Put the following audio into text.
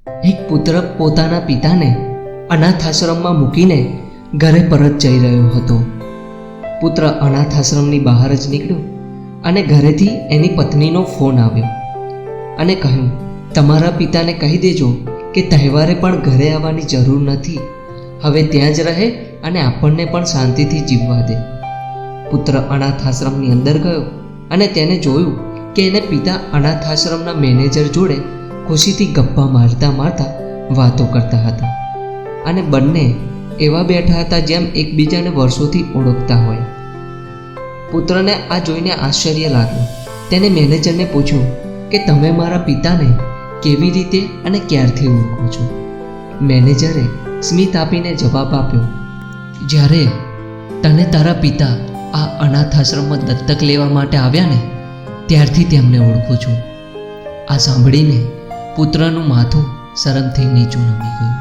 એક પુત્ર પોતાના પિતાને અનાથાશ્રમમાં મૂકીને ઘરે પરત જઈ રહ્યો હતો. પુત્ર અનાથાશ્રમની બહાર જ નીકળ્યો અને ઘરેથી એની પત્નીનો ફોન આવ્યો અને કહ્યું, તમારા પિતાને કહી દેજો કે તહેવારે પણ ઘરે આવવાની જરૂર નથી. હવે ત્યાં જ રહે અને આપણને પણ શાંતિથી જીવવા દે. પુત્ર અનાથાશ્રમની અંદર ગયો અને તેને જોયું કે એને પિતા અનાથાશ્રમના મેનેજર જોડે ખુશીથી ગપ્પા મારતા મારતા વાતો કરતા હતા અને બંને એવા બેઠા હતા જેમ એકબીજાને વર્ષોથી ઓળખતા હોય. પુત્રને આ જોઈને આશ્ચર્ય લાગ્યું. તેને મેનેજરને પૂછ્યું કે તમે મારા પિતાને કેવી રીતે અને ક્યારથી ઓળખો છો? મેનેજરે સ્મિત આપીને જવાબ આપ્યો, જ્યારે તને તારા પિતા આ અનાથાશ્રમમાં દત્તક લેવા માટે આવ્યા ને ત્યારથી તેમને ઓળખું છું. આ સાંભળીને પુત્રનું માથું શરમથી નીચું નમી ગયું.